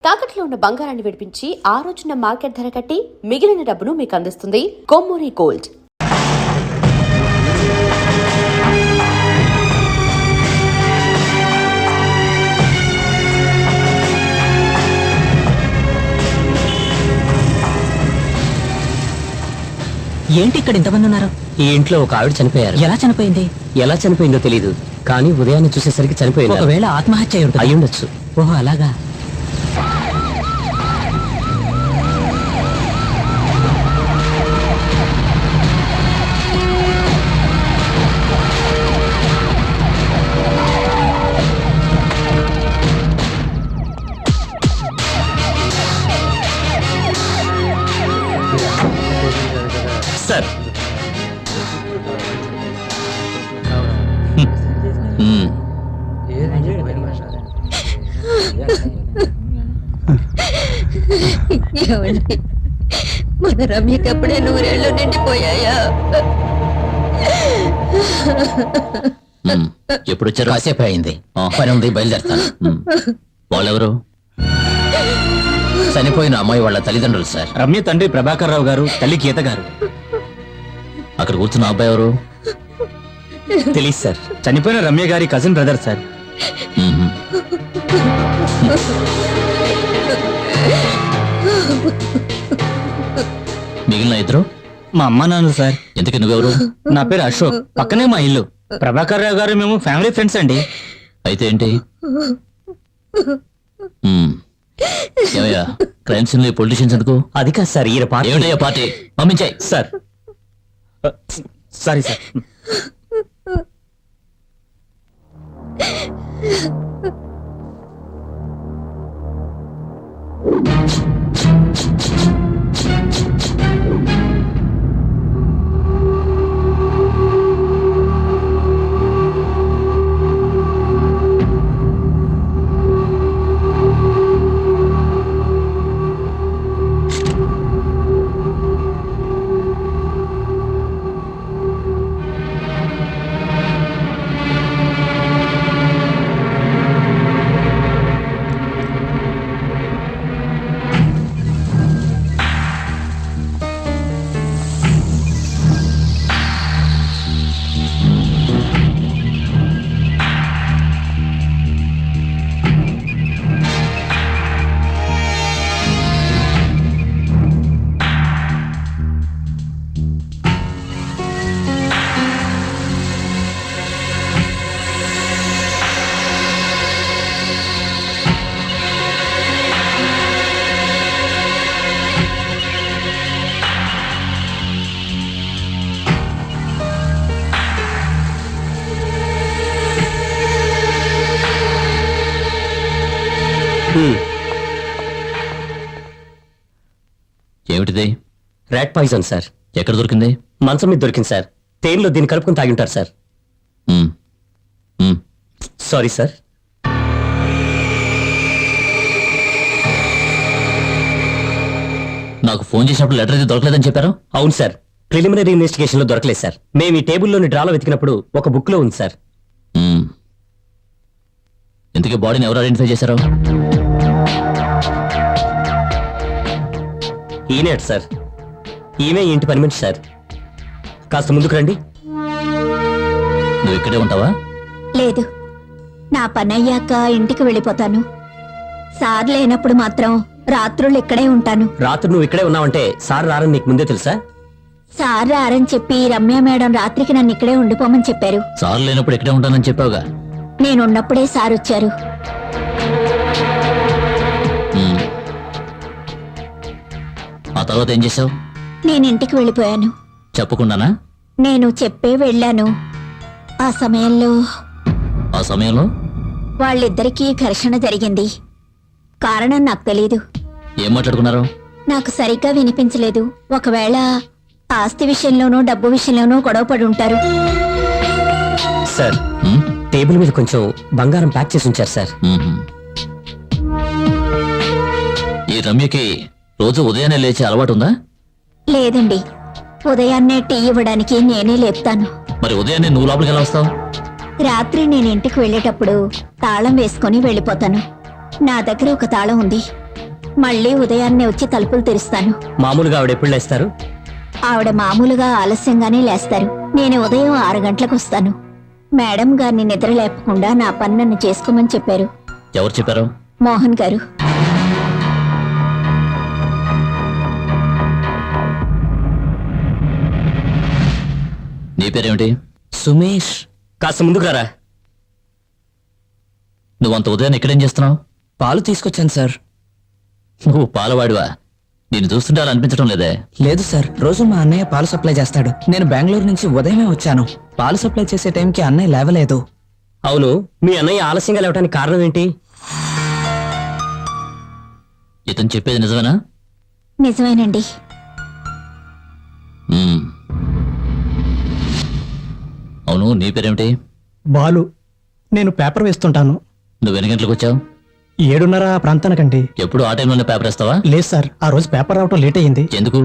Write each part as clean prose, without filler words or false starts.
తాకట్లో ఉన్న బంగారాన్ని విడిపించి ఆ రోజున మార్కెట్ ధర కట్టి మిగిలిన డబ్బును మీకు అందిస్తుంది కొమ్మూరి గోల్డ్. ఏంటి ఇక్కడ ఇంతమంది ఉన్నారు? ఈ ఇంట్లో ఒక ఆవిడ చనిపోయారు. ఎలా చనిపోయింది? ఎలా చనిపోయిందో తెలీదు, కానీ ఉదయాన్నే చూసేసరికి చనిపోయింది. ఒకవేళ ఆత్మహత్య అయి ఉండొచ్చు. ఓహో అలాగా. సార్, మన రమ్యకి అప్పుడే 100 ఏళ్ళు నిండిపోయాయా? ఎప్పుడు వచ్చారు? కాసేపు అయింది, పని ఉంది, బయలుదేరుతాను. వాళ్ళెవరు? చనిపోయిన అమ్మాయి వాళ్ళ తల్లిదండ్రులు సార్. రమ్య తండ్రి ప్రభాకర్ రావు గారు, తల్లి గీత గారు. అక్కడ కూర్చున్న అబ్బాయి ఎవరు? తెలియదు సార్, చనిపోయిన రమ్య గారి కజిన్ బ్రదర్ సార్. మిగిలిన ఇద్దరు మా అమ్మ నాన్నలు సార్. ఎందుకు నువ్వెవరు? నా పేరు అశోక్, పక్కనే మా ఇల్లు. ప్రభాకర్ రావు గారు మేము ఫ్యామిలీ ఫ్రెండ్స్ అండి. అయితే ఏంటి? ఏమయ్యా, క్రైమ్ సీన్ లో పొలిటీషియన్స్ ఎందుకు? అది కాదు సార్, ఈయన పార్టీ. ఏమిటయ్యా పార్టీ? పంపించాయి సార్. Sorry sir. ఏమిటిది? Rat poison sir. ఎక్కడ దొరికింది? మంచం మీద దొరికింది సార్. తేనెలో దీన్ని కలుపుకుని తాగి ఉంటారు సార్. Sorry sir. నాకు ఫోన్ చేసినప్పుడు లెటర్ అయితే దొరకలేదని చెప్పారు. అవును సార్, ప్రిలిమినరీ ఇన్వెస్టిగేషన్ లో దొరకలేదు సార్. మేము ఈ టేబుల్లోని డ్రాలో వెతికినప్పుడు ఒక బుక్ లో ఉంది సార్. ఇంతకీ బాడీని ఎవరు ఐడెంటిఫై చేశారు? ఈనేట్ సార్. ఈమె ఇంటి పని మనిషి సార్. కాస్త ముందుకు రండి. నువ్వు ఇక్కడే ఉంటావా? లేదు, నా పని అయ్యాక ఇంటికి వెళ్ళిపోతాను. సార్ లేనప్పుడు మాత్రం రాత్రులు ఇక్కడే ఉంటాను. రాత్రి నువ్వు ఇక్కడే ఉన్నావంటే సార్ రారని నీకు ముందే తెలుసా? సార్ రారని చెప్పి రమ్య మేడం రాత్రికి నన్ను ఇక్కడే ఉండిపోమని చెప్పారు. సార్ లేనప్పుడు ఇక్కడే ఉంటానని చెప్పావుగా. నేనున్నప్పుడే సార్ వచ్చారు. ఆ తర్వాత ఏం చేసావు? నేను ఇంటికి వెళ్ళిపోయాను. చెప్పకుండానా? నేను చెప్పే వెళ్ళాను. ఆ సమయంలో వాళ్ళిద్దరికీ ఘర్షణ జరిగింది. కారణం నాకు తెలీదు. ఏం మాట్లాడుకున్నారు? నాకు సరిగ్గా వినిపించలేదు. ఒకవేళ ఆస్తి విషయంలోనూ డబ్బు విషయంలోనూ గొడవపడి ఉంటారు. సార్, టేబుల్ మీద కొంచెం బంగారం ప్యాక్ చేసి ఉంచారు సార్. ఈ రమ్యకి రోజు ఉదయాన్నే లేచే అలవాటు ఉందా? లేదండి, ఉదయాన్నే టీ ఇవ్వడానికి నేనే లేపుతాను. మరి ఉదయాన్నే నువ్వు లోపలికి ఎలా వస్తావు? రాత్రి నేను ఇంటికి వెళ్ళేటప్పుడు తాళం వేసుకుని వెళ్ళిపోతాను. నా దగ్గర ఒక తాళం ఉంది. మళ్ళీ ఉదయాన్నే వచ్చి తలుపులు తెరుస్తాను. మామూలుగా ఆవిడ ఎప్పుడు లేస్తారు? ఆవిడ మామూలుగా ఆలస్యంగానే లేస్తారు. నేను ఉదయం 6 గంటలకు వస్తాను. మేడం గారిని నిద్ర లేపకుండా నా పని నన్ను చేసుకోమని చెప్పారు. ఎవరు చెప్పారు? మోహన్ గారు. నీ పేరేమిటి? సుమేష్. కాస్త ముందుకు రారా. నువ్వంత ఉదయం ఇక్కడేం చేస్తున్నావు? పాలు తీసుకొచ్చాను సార్. నువ్వు పాలవాడివా? నేను చూస్తుంటే అలా అనిపించడం లేదే. లేదు సార్, రోజు మా అన్నయ్య పాలు సప్లై చేస్తాడు. నేను బెంగళూరు నుంచి ఉదయమే వచ్చాను. పాలు సప్లై చేసే టైంకి అన్నయ్య లేవలేదు. అవును, మీ అన్నయ్య ఆలస్యంగా లేవడానికి కారణం ఏంటి? ఇతను చెప్పేది నిజమేనా? నిజమేనండి. మ్మ్. అవును, నీ పేరేమిటి? బాలు. నేను పేపర్ వేస్తుంటాను. నువ్వు ఎన్ని గంటలకు వచ్చావు? 7:30 ఆ ప్రాంతానికండి. ఎప్పుడు ఆ టైంలోనే పేపర్ వేస్తావా? లేదు సార్, ఆ రోజు పేపర్ రావటం లేట్ అయ్యింది. ఎందుకు?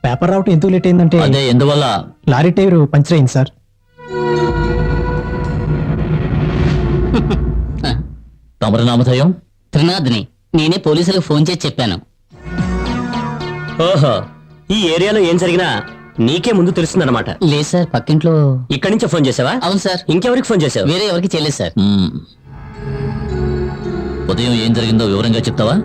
పేపర్ రావటం ఎందుకు లేట్ అయిందంటే అదే ఎందువల్ల? లారీ టైర్ పంచర్ అయింది సార్. తమరి నామధేయం? త్రినాథ్ని. నేనే పోలీసులకు ఫోన్ చేసి చెప్పాను. ఓహో, ఈ ఏరియాలో ఏం జరిగినా నీకే ముందు తెలుస్తుందన్నమాట. లేదు సార్, పక్కింట్లో. ఇక్కడి నుంచే ఫోన్ చేసావా? అవును సార్. ఇంకెవరికి ఫోన్ చేసావు? వేరే ఎవరికి చేయలేదు సార్. మ్మ్. ఉదయం ఏం జరిగిందో వివరంగా చెప్తావా?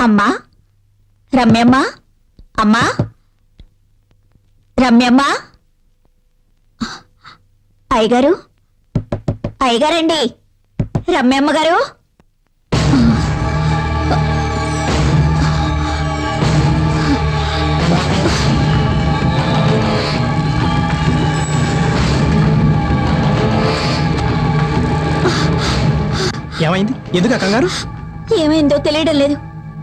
అమ్మా, రమ్యమ్మ, అమ్మా, రమ్యమ్మ. అయ్యగారు, అయ్యగారండి, రమ్యమ్మ గారు. ఏమైంది? ఎందుకు ఆ కంగారు? ఏమైందో తెలియడం లేదు.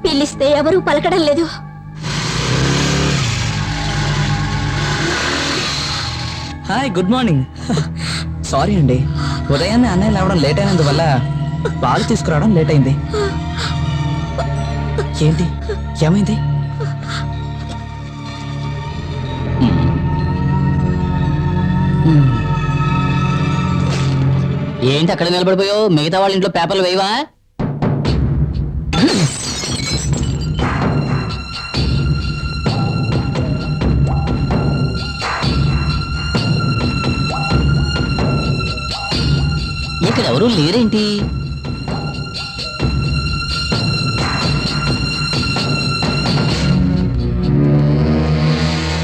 పిలిస్తే ఎవరూ పలకడం లేదు. Hi, good morning. సారీ అండి, ఉదయాన్నే అన్నయ్య లేవడం లేట్ అయినందువల్ల పాలు తీసుకురావడం లేట్ అయింది. ఏంటి, ఏమైంది? ఏంటి అక్కడ నిలబడిపోయావు? మిగతా వాళ్ళ ఇంట్లో పేపర్లు వేయవా? ఇక్కడ ఎవరు లేరేంటి?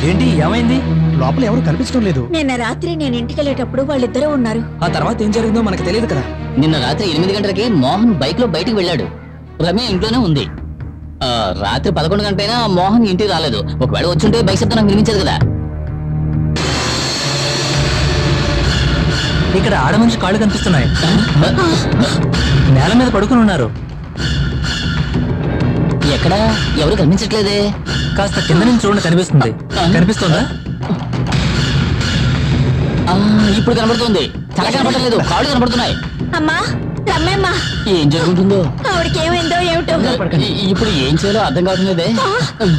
ఏంటి, ఏమైంది? లోపల ఎవరు కనిపించడం లేదు. నిన్న రాత్రి నేను ఇంటికి వెళ్ళేటప్పుడు వాళ్ళిద్దరూ ఉన్నారు. ఆ తర్వాత ఏం జరిగిందో మనకు తెలియదు కదా. నిన్న రాత్రి 8 గంటలకి మోహన్ బైక్ లో బయటికి వెళ్ళాడు. రమ్య ఇంట్లోనే ఉంది. రాత్రి 11 గంటలైనా మోహన్ ఇంటికి రాలేదు. ఒకవేళ వచ్చుంటే బైక్ శబ్దం నాకు వినిపించదు కదా. ఇక్కడ ఆడ మనిషి కాళ్ళు కనిపిస్తున్నాయి. నేల మీద పడుకుని ఉన్నారు. ఎక్కడ? ఎవరు కనిపించట్లేదే. కాస్త కింద నుంచి చూడండి, కనిపిస్తుంది. కనిపిస్తుందా? ఇప్పుడు కనబడుతుంది. తల కనబడలేదు, కాళ్ళు కనబడుతున్నాయి. అమ్మా, రమ్యమ్మ. ఏం జరుగుతుందో? ఆవిడకి ఏమైందో ఏమిటో. ఇప్పుడు ఏం చేయాలో అర్థం కావట్లేదే.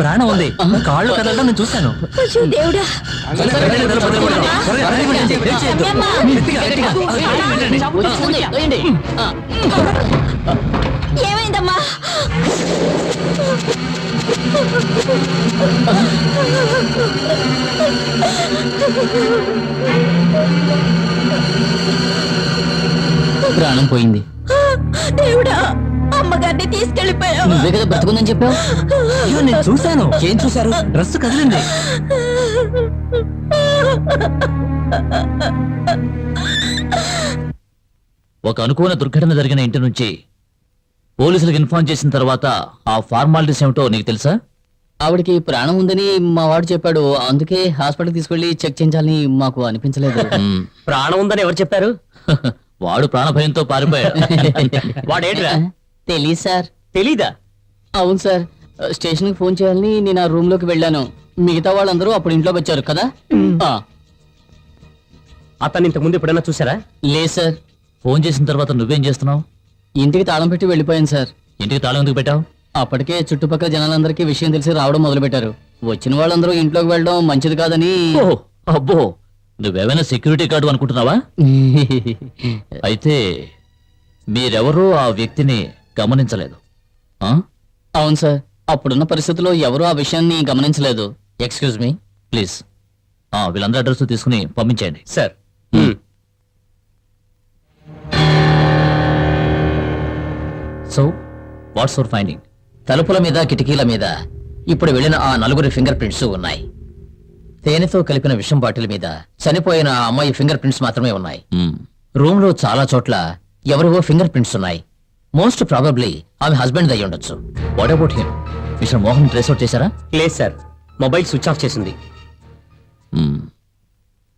ప్రాణం ఉంది, కాళ్ళు కదలడం నేను చూశాను. అయ్యో దేవుడా. రమ్యమ్మ. వచ్చేస్తుంది, వేయండి. ఏమైందమ్మా? ప్రాణం పోయింది. దేవుడా, అమ్మగారిని తీసుకెళ్లిపోయావు. నువ్వే కదా బ్రతుకుందని చెప్పావు. అయ్యో, నేను చూశాను. ఏం చూశారు? డ్రెస్ కదిలింది. ఒక అనుకోని దుర్ఘటన జరిగిన ఇంటి నుంచి పోలీసులకు ఇన్ఫార్మ్ చేసిన తర్వాత ఆ ఫార్మాలిటీస్ ఏమిటో నీకు తెలుసా? ఆవిడకి ప్రాణం ఉందని మా వాడు చెప్పాడు, అందుకే హాస్పిటల్ తీసుకెళ్లి చెక్ చేయించాలని మాకు అనిపించలేదు. మ్మ్. ప్రాణం ఉందని ఎవరు చెప్పారు? వాడు ప్రాణ భయంతో పారిపోయాడు. వాడేంట్రా? తెలీదు సార్. తెలీదా? అవును సార్, స్టేషన్కి ఫోన్ చేయాలని నేను ఆ రూమ్ లోకి వెళ్ళాను. మిగతా వాళ్ళందరూ అప్పుడు ఇంట్లోకి వచ్చారు కదా. ఆ, అతన్ని ఇంతకు ముందు ఎప్పుడైనా చూసారా? లేదు సార్. ఫోన్ చేసిన తర్వాత నువ్వేం చేస్తున్నావు? ఇంటికి తాళం పెట్టి వెళ్ళిపోయాను సార్. ఇంటికి తాళం ఎందుకు పెట్టావు? అప్పటికే చుట్టుపక్కల జనాలందరికీ విషయం తెలిసి రావడం మొదలుపెట్టారు. వచ్చిన వాళ్ళందరూ ఇంట్లోకి వెళ్ళడం మంచిది కాదని. ఓహ్, అబ్బో, నువ్వేమైనా సెక్యూరిటీ గార్డు అనుకుంటున్నావా? అయితే మీరెవరూ ఆ వ్యక్తిని గమనించలేదు. ఆ? అవును సార్, అప్పుడున్న పరిస్థితుల్లో ఎవరూ ఆ విషయాన్ని గమనించలేదు. Excuse me please. వీళ్ళందరూ అడ్రస్ తీసుకుని పంపించేయండి. Sir. So what's your finding? తలుపుల మీద కిటికీల మీద ఇప్పుడు వెళ్ళిన ఆ నలుగురి ఫింగర్ ప్రింట్స్ ఉన్నాయి. తేనెతో కలిపిన విషం బాటిల్ మీద చనిపోయిన ఆ అమ్మాయి ఫింగర్ ప్రింట్స్ మాత్రమే ఉన్నాయి. రూమ్ లో చాలా చోట్ల ఎవరివో ఫింగర్ ప్రింట్స్ ఉన్నాయి. మోస్ట్ ప్రాబబ్లీ ఆమె హస్బెండ్ అయి ఉండొచ్చు. What about him? Mister Mohan trace out చేశారా? లేదు సార్, మొబైల్ స్విచ్ ఆఫ్ చేసింది.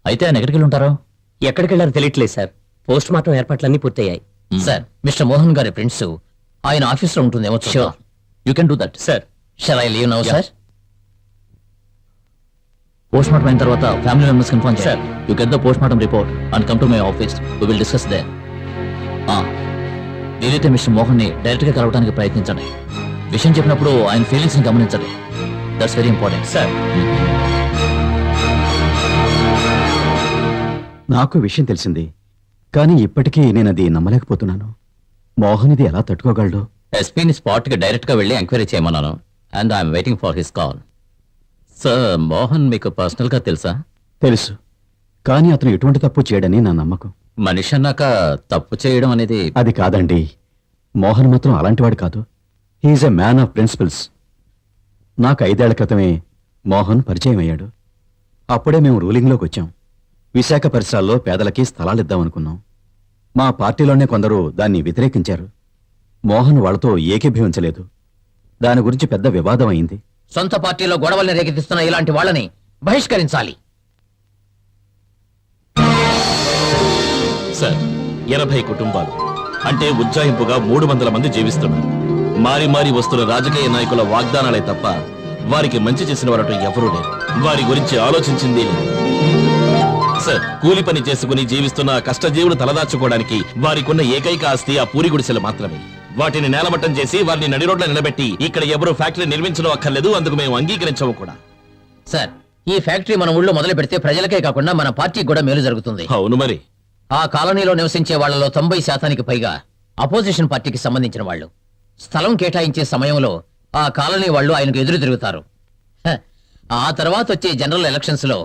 అయితే ఆయన ఎక్కడికి వెళ్ళి ఉంటారో? ఎక్కడికి వెళ్ళారో తెలియట్లేదు సార్. పోస్ట్ మార్టం ఏర్పాట్లన్నీ పూర్తయ్యాయి. సార్, మిస్టర్ మోహన్ గారి ప్రింట్స్ ఆయన ఆఫీస్ లో ఉంటుందేమో. Sure. You can do that. Sir. Shall I leave now sir? Postmortem అయిన తర్వాత ఫ్యామిలీ మెంబర్స్ ఇన్ఫార్మ్ Sir. చేయాలి. You get the postmortem report and come to my office. We will discuss there. వీలైతే mister Mohan ని direct గా కలవడానికి ప్రయత్నించండి. విషయం చెప్పినప్పుడు ఆయన ఫీలింగ్స్ ని గమనించండి. That's very important. సార్. నాకు విషయం తెలిసింది, కానీ ఇప్పటికీ నేను అది నమ్మలేకపోతున్నాను. మోహన్ ఇది ఎలా తట్టుకోగలడు? ఎస్పీని స్పాట్ కి డైరెక్ట్ గా వెళ్ళి ఎంక్వైరీ చేయమన్నాను. And I'm waiting for his call. Sir, Mohan మీకు పర్సనల్ గా తెలుసా? తెలుసు, కానీ అతను ఎటువంటి తప్పు చేయడని నా నమ్మకం. మనిషి అన్నాక తప్పు చేయడం అనేది. అది కాదండి, మోహన్ మాత్రం అలాంటివాడు కాదు. He is a man of principles. నాకు 5 ఏళ్ల క్రితమే మోహన్ పరిచయం అయ్యాడు. అప్పుడే మేము రూలింగ్లోకి వచ్చాం. విశాఖ పరిసరాల్లో పేదలకి స్థలాలిద్దామనుకున్నాం. మా పార్టీలోనే కొందరు దాన్ని వ్యతిరేకించారు. మోహన్ వాళ్ళతో ఏకీభవించలేదు. దాని గురించి పెద్ద వివాదం అయింది. సొంత పార్టీలో గొడవల్ని రేకెత్తిస్తున్న ఇలాంటి వాళ్ళని బహిష్కరించాలి. సార్, 80 కుటుంబాలు అంటే ఉజ్జాయింపుగా 300 మంది జీవిస్తున్నారు. మారి మారి వస్తున్న రాజకీయ నాయకుల వాగ్దానాలే తప్ప వారికి మంచి చేసిన వారటం ఎవరూ లేరు. వారి గురించి ఆలోచించింది లేదు. సార్, కూలి పని చేసుకుని జీవిస్తున్న కష్టజీవులు తలదాచుకోవడానికి వారికున్న ఏకైక ఆస్తి ఆ పూరి గుడిసెలు మాత్రమే. వాటిని నేలమట్టం చేసి వారిని నడి రోడ్ల నిలబెట్టి ఇక్కడ ఎవరూ ఫ్యాక్టరీ నిర్మించడం అక్కర్లేదు, అందుకు మేము అంగీకరించము కూడా. సార్, ఈ ఫ్యాక్టరీ మన ఊళ్ళో మొదలు పెడితే ప్రజలకే కాకుండా మన పార్టీకి కూడా మేలు జరుగుతుంది. అవును మరి. ఆ కాలనీలో నివసించే వాళ్ళలో 90% పైగా అపోజిషన్ పార్టీకి సంబంధించిన వాళ్ళు. స్థలం కేటాయించే సమయంలో ఆ కాలనీ వాళ్ళు ఆయనకు ఎదురు తిరుగుతారు. ఆ తర్వాత వచ్చే జనరల్ ఎలక్షన్స్ లో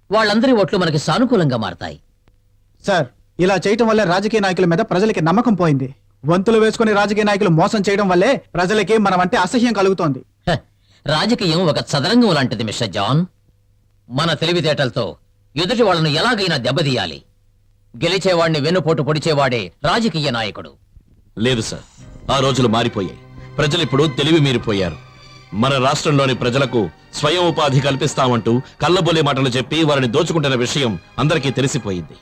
వాళ్ళందరి ఓట్లు మనకి సానుకూలంగా మారతాయి. సార్, ఇలా చేయటం వల్లే రాజకీయ నాయకుల మీద ప్రజలకి నమ్మకం పోయింది. వంతులు వేసుకుని రాజకీయ నాయకులు మోసం చేయడం వల్లే ప్రజలకి మనం అంటే అసహ్యం కలుగుతోంది. రాజకీయం ఒక చదరంగం లాంటిది మిస్టర్ జాన్. మన తెలివితేటలతో ఎదుటి వాళ్ళను ఎలాగైనా దెబ్బతీయాలి. గెలిచేవాడిని వెన్నుపోటు పొడిచేవాడే రాజకీయ నాయకుడు. లేదు సార్, ఆ రోజులు మారిపోయాయి. ప్రజలిప్పుడు తెలివి మీరిపోయారు. మన రాష్ట్రంలోని ప్రజలకు స్వయం ఉపాధి కల్పిస్తామంటూ కళ్ళబొల్లి మాటలు చెప్పి వారిని దోచుకుంటున్న విషయం అందరికీ తెలిసిపోయింది.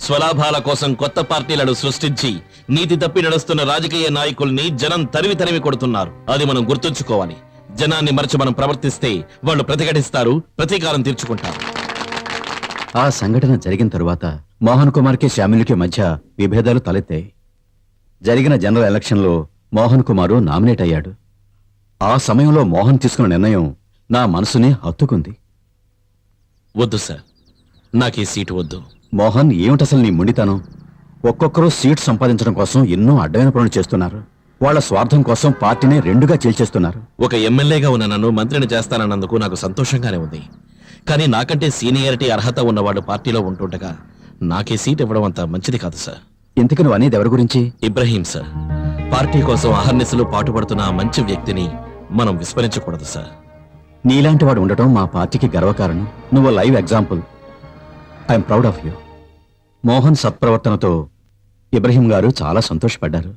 స్వలాభాల కోసం కొత్త పార్టీలను సృష్టించి నీతి తప్పి నడుస్తున్న రాజకీయ నాయకుల్ని జనం తరిమి తరిమి కొడుతున్నారు. అది మనం గుర్తుంచుకోవాలి. జనాన్ని మరచి మనం ప్రవర్తిస్తే వాళ్ళు ప్రతిఘటిస్తారు, ప్రతీకారం తీర్చుకుంటారు. ఆ సంఘటన జరిగిన తరువాత మోహన్ కుమార్కి శ్యామిలికి మధ్య విభేదాలు తలెత్తాయి. జరిగిన జనరల్ ఎలక్షన్లో మోహన్ కుమారు నామినేట్ అయ్యాడు. ఆ సమయంలో మోహన్ తీసుకున్న నిర్ణయం నా మనసుని హత్తుకుంది. వద్దు సార్, నాకు ఈ సీటు వద్దు. మోహన్, ఏమిటసలు నీ మొండితనం? ఒక్కొక్కరు సీట్ సంపాదించడం కోసం ఎన్నో అడ్డమైన పనులు చేస్తున్నారు. వాళ్ళ స్వార్థం కోసం పార్టీని రెండుగా చీల్చేస్తున్నారు. ఒక ఎమ్మెల్యేగా ఉన్న నన్ను మంత్రిని చేస్తానన్నందుకు నాకు సంతోషంగానే ఉంది. కానీ నాకంటే సీనియారిటీ అర్హత ఉన్నవాడు పార్టీలో ఉంటుండగా నాకే సీట్ ఇవ్వడం అంత మంచిది కాదు సార్. ఇంతకు నువ్వు అనేది ఎవరి గురించి? ఇబ్రహీం సార్. పార్టీ కోసం అహర్నిశలు పాటుపడుతున్న ఆ మంచి వ్యక్తిని మనం విస్మరించకూడదు సార్. నీలాంటి వాడు ఉండటం మా పార్టీకి గర్వకారణం. నువ్వు live example. I'm proud of you. Mohan సత్ప్రవర్తనతో ఇబ్రహీం గారు చాలా సంతోషపడ్డారు.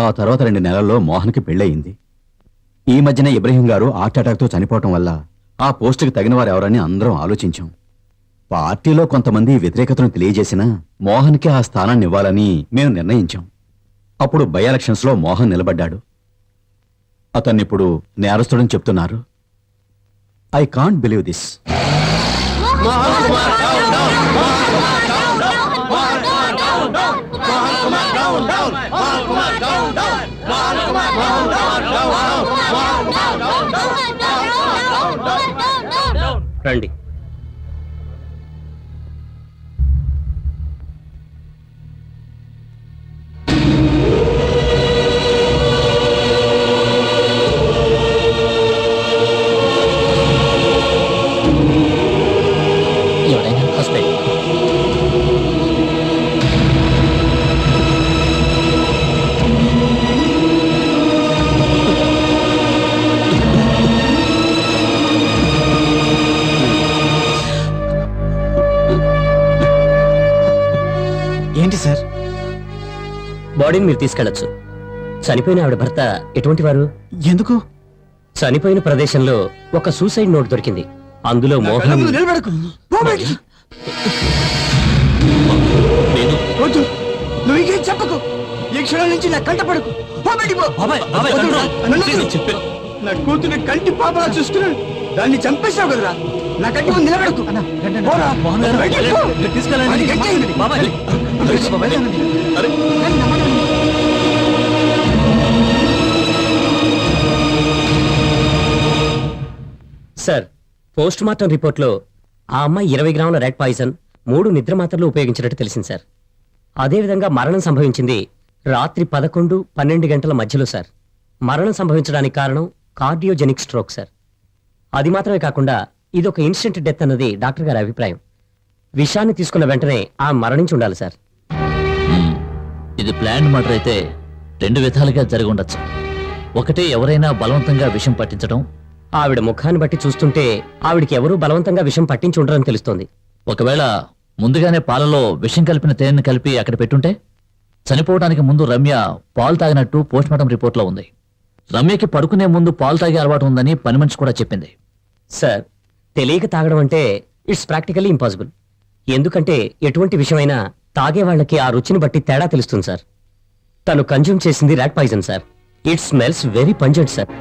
ఆ తర్వాత 2 నెలల్లో మోహన్కి పెళ్ళయింది. ఈ మధ్యన ఇబ్రహీం గారు హార్ట్ అటాక్ తో చనిపోవటం వల్ల ఆ పోస్టుకి తగిన వారు ఎవరని అందరం ఆలోచించాం. పార్టీలో కొంతమంది వ్యతిరేకతను తెలియజేసినా మోహన్కి ఆ స్థానాన్ని ఇవ్వాలని మేము నిర్ణయించాం. అప్పుడు బై ఎలక్షన్స్ లో మోహన్ నిలబడ్డాడు. అతన్నిప్పుడు నేరస్తుడని చెప్తున్నారు. I can't believe this. రండి. ఎవరైనా హాస్పిటల్. ఏంటి సార్? బాడీని మీరు తీసుకెళ్లొచ్చు. చనిపోయిన ఆవిడ భర్త ఎటువంటి వారు? ఎందుకు? చనిపోయిన ప్రదేశంలో ఒక సూసైడ్ నోట్ దొరికింది. అందులో మోహన్ నిలబడకు. పో బయటికి. నేను వద్దు, నువ్వు ఇంకేం చెప్పకు. ఈ క్షణం నుంచి నా కంట పడకు. పో బయటికి పో. వద్దురా, నన్ను వద్దు. నా కూతురు కంటి పాపలా చూస్తున్నాడు. దాన్ని చంపేశావు కదరా. నా కంటి ముందు నిలబడకు. పోరా. బయటికి పో. వాడిని గట్టేయండి. అరే సార్, పోస్ట్ మార్టం రిపోర్ట్లో ఆ అమ్మాయి 20 గ్రాముల రెడ్ పాయిజన్, 3 నిద్ర మాత్రలు ఉపయోగించినట్టు తెలిసింది సార్. అదేవిధంగా మరణం సంభవించింది రాత్రి 11-12 గంటల మధ్యలో సార్. మరణం సంభవించడానికి కారణం కార్డియోజెనిక్ స్ట్రోక్ సార్. అది మాత్రమే కాకుండా ఇదొక ఇన్స్టెంట్ డెత్ అన్నది డాక్టర్ గారి అభిప్రాయం. విషాన్ని తీసుకున్న వెంటనే ఆ మరణించి ఉండాలి సార్. ఇది ప్లాన్ మర్డర్ అయితే 2 విధాలుగా జరిగి ఉండొచ్చు. ఒకటి, ఎవరైనా బలవంతంగా విషం పట్టించడం. ఆవిడ ముఖాన్ని బట్టి చూస్తుంటే ఆవిడికి ఎవరూ బలవంతంగా విషం పట్టించి ఉండరని తెలుస్తోంది. ఒకవేళ ముందుగానే పాలలో విషం కలిపిన తేనెని కలిపి అక్కడ పెట్టుంటే? చనిపోవడానికి ముందు రమ్య పాలు తాగినట్టు పోస్ట్మార్టం రిపోర్ట్లో ఉంది. రమ్యకి పడుకునే ముందు పాలు తాగే అలవాటు ఉందని పని మనిషి కూడా చెప్పింది. సార్, తెలియక తాగడం అంటే ఇట్స్ ప్రాక్టికల్లీ ఇంపాసిబుల్. ఎందుకంటే ఎటువంటి విషయమైనా తాగే వాళ్ళకి ఆ రుచిని బట్టి తేడా తెలుస్తుంది సార్. తను కన్జ్యూమ్ చేసింది rat poison sir. It smells very pungent sir.